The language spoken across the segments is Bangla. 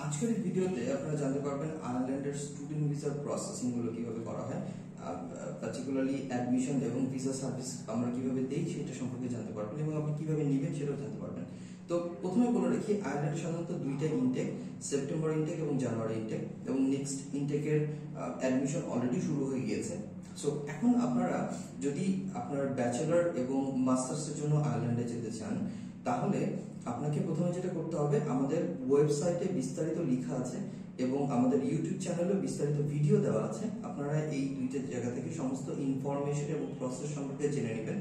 আজকের এই ভিডিওতে আপনারা জানতে পারবেন আয়ারল্যান্ডের স্টুডেন্ট ভিসার প্রসেসিং গুলো কিভাবে করা হয়, পার্টিকুলারলি অ্যাডমিশন এবং ভিসা সার্ভিস আমরা কিভাবে দেই সেটা সম্পর্কে জানতে পারবেন এবং আপনি কিভাবে নেবেন সেটাও জানতে পারবেন। তো প্রথমে বলে রাখি, আয়ারল্যান্ডে সাধারণত দুইটা ইনটেক, সেপ্টেম্বর ইনটেক এবং জানুয়ারি ইনটেক, এবং নেক্সট ইনটেকের অ্যাডমিশন অলরেডি শুরু হয়ে গিয়েছে। সো এখন আপনারা যদি আপনার ব্যাচেলর এবং মাস্টার্সের জন্য আয়ারল্যান্ডে যেতে চান, তাহলে আপনাকে প্রথমে যেটা করতে হবে, আমাদের ওয়েবসাইটে বিস্তারিত লেখা আছে এবং আমাদের ইউটিউব চ্যানেলে বিস্তারিত ভিডিও দেওয়া আছে। আপনারা এই দুইটা জায়গা থেকে সমস্ত ইনফরমেশন এবং প্রসেস সম্পর্কে জেনে নেবেন।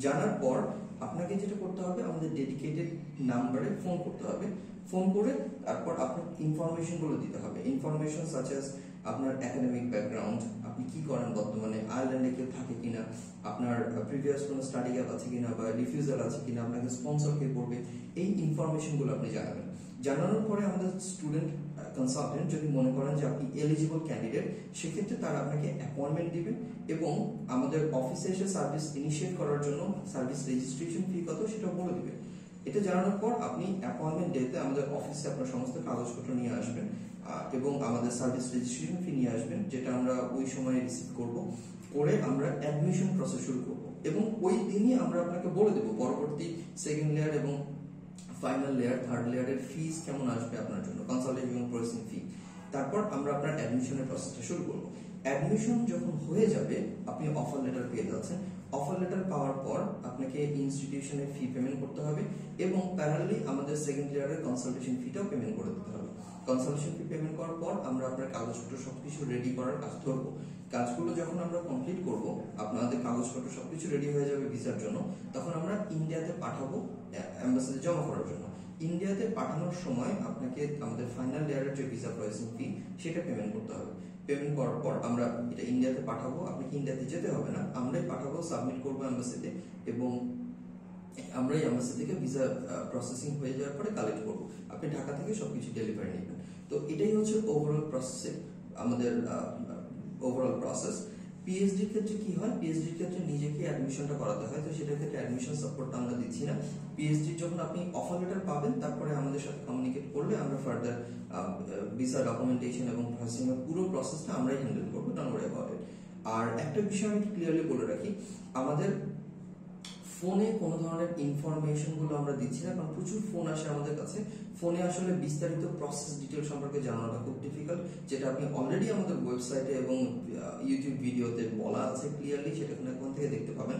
জানার পর আপনাকে যেটা করতে হবে, আমাদের ডেডিকেটেড নাম্বারে ফোন করতে হবে। ফোন করে তারপর আপনার ইনফরমেশন গুলো দিতে হবে। ইনফরমেশন সাচ অ্যাজ আপনার একাডেমিক ব্যাকগ্রাউন্ড, আপনি কি করেন বর্তমানে, আয়ারল্যান্ডে কেউ থাকে কিনা, আপনার প্রিভিয়াস কোনো স্টাডি গ্যাপ আছে কিনা বা রিফিউজাল আছে কিনা, আপনাকে স্পন্সর কে করবে, এই ইনফরমেশন গুলো আপনি জানাবেন। জানানোর পরে আমাদের স্টুডেন্ট কনসালটেন্ট যদি মনে করেন যে আপনি এলিজিবল ক্যান্ডিডেট, সেক্ষেত্রে তারা আপনাকে অ্যাপয়েন্টমেন্ট দিবে এবং আমাদের অফিসে এসে সার্ভিস ইনিশিয়েট করার জন্য সার্ভিস রেজিস্ট্রেশন ফি কত সেটা বলে দিবে। এটা জানানোর পর আপনি অ্যাপয়েন্টমেন্ট ডেতে আমাদের অফিসে আপনার সমস্ত কাগজপত্র নিয়ে আসবেন এবং আমাদের সার্ভিস রেজিস্ট্রেশন ফি নিয়ে আসবেন, যেটা আমরা ওই সময় রিসিভ করব। করে আমরা অ্যাডমিশন প্রসেস শুরু করব এবং ওই দিনই আমরা আপনাকে বলে দেব পরবর্তী সেকেন্ড লেয়ার এবং ফাইনাল লেয়ার, থার্ড লেয়ারের ফিস কেমন আসবে আপনার জন্য, কনসালটেন্ট এবং প্রসেসিং ফি। তারপর আমরা আপনার অ্যাডমিশনের প্রসেসটা শুরু করব। অ্যাডমিশন যখন হয়ে যাবে, আপনি অফার লেটার পেয়ে যাচ্ছেন। অফার লেটার পাওয়ার পর আপনাকে ইনস্টিটিউশনের ফি পেমেন্ট করতে হবে এবং প্যারালালি আমাদের সেকেন্ড লেয়ারের কনসালটেশন ফিটাও পেমেন্ট করে দিতে হবে। কনসালটেশন ফি পেমেন্ট করার পর আমরা আপনার কাগজপত্র সবকিছু রেডি করার কাজ ধরবো। কাজগুলো যখন আমরা কমপ্লিট করব, আপনাদের কাগজপত্র সবকিছু রেডি হয়ে যাবে ভিসার জন্য, তখন আমরা ইন্ডিয়াতে পাঠাবো এম্বাসিতে জমা করার জন্য। ইন্ডিয়াতে পাঠানোর সময় আপনাকে আমাদের ফাইনাল লেয়ারের যে ভিসা প্রসেসিং ফি সেটা পেমেন্ট করতে হবে। পেমেন্ট করার পর আমরা এটা ইন্ডিয়াতে পাঠাবো। আপনাকে ইন্ডিয়াতে যেতে হবে না, আমরাই পাঠাবো, সাবমিট করবো এম্বাসিতে এবং আমরাই এম্বাসি থেকে ভিসা প্রসেসিং হয়ে যাওয়ার পরে কালেক্ট করবো। আপনি ঢাকা থেকে সবকিছু ডেলিভারি নেবেন। তো এটাই হচ্ছে ওভারঅল প্রসেসে আমাদের ওভারঅল প্রসেস। পিএইচডির ক্ষেত্রে কি হয়, পিএইচডির ক্ষেত্রে নিজেকে অ্যাডমিশনটা করাতে হয়, তো সেটার ক্ষেত্রে অ্যাডমিশন সাপোর্টটা আমরা দিচ্ছি না। পিএইচডি যখন আপনি অফার লেটার পাবেন, তারপরে আমাদের সাথে কমিউনিকেট করলে আমরা ফার্দার ভিসা ডকুমেন্টেশন এবং প্রসেসিং এর পুরো প্রসেসটা আমরাই হ্যান্ডেল করবো, ডোন্ট ওয়ারি অ্যাবাউট ইট। আর একটা বিষয় আমি ক্লিয়ারলি বলে রাখি, আমাদের ফোনে কোনো ধরনের ইনফরমেশন গুলো আমরা দিচ্ছি না, কারণ প্রচুর ফোন আসে আমাদের কাছে। ফোনে আসলে বিস্তারিত প্রসেস ডিটেল সম্পর্কে জানানোটা খুব ডিফিকাল্ট, যেটা আপনি অলরেডি আমাদের ওয়েবসাইটে এবং ইউটিউব ভিডিওতে বলা আছে ক্লিয়ারলি, সেটা ওখান থেকে দেখতে পাবেন।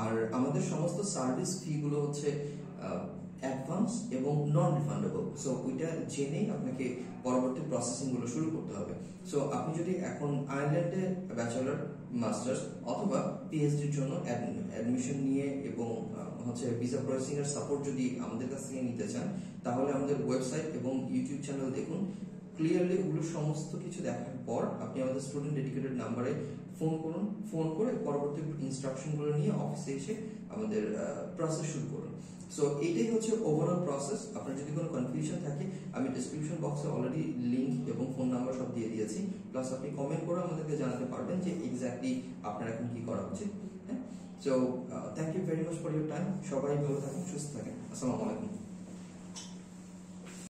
আর আমাদের সমস্ত সার্ভিস ফি গুলো হচ্ছে অ্যাডভান্স এবং নন রিফান্ডেবল। সো ওইটা জেনেই আপনাকে পরবর্তী প্রসেসিং গুলো শুরু করতে হবে। সো আপনি যদি এখন আয়ারল্যান্ডে ব্যাচেলর, মাস্টার্স অথবা পিএইচডির জন্য অ্যাডমিশন নিয়ে এবং হচ্ছে ভিসা প্রসেসিং এর সাপোর্ট যদি আমাদের কাছ থেকে নিতে চান, তাহলে আমাদের ওয়েবসাইট এবং ইউটিউব চ্যানেল দেখুন। ক্লিয়ারলি ওগুলো সমস্ত কিছু দেখার পর আপনি আমাদের স্টুডেন্ট ডেডিকেটেড নাম্বারে ফোন করুন। ফোন করে পরবর্তী ইনস্ট্রাকশন গুলো নিয়ে অফিসে এসে আমাদের প্রসেস শুরু করুন। সো এইটাই হচ্ছে ওভারঅল প্রসেস। আপনার যদি কোনো কনফিউশন থাকে, আমি ডিসক্রিপশন বক্সে অলরেডি লিংক এবং ফোন নাম্বার সব দিয়ে দিয়েছি। প্লাস আপনি কমেন্ট করে আমাদেরকে জানাতে পারবেন যে এক্স্যাক্টলি আপনার এখন কি করা উচিত। হ্যাঁ, so thank you very much for your time. সবাই ভালো থাকুন, সুস্থ থাকেন। আসসালামু আলাইকুম।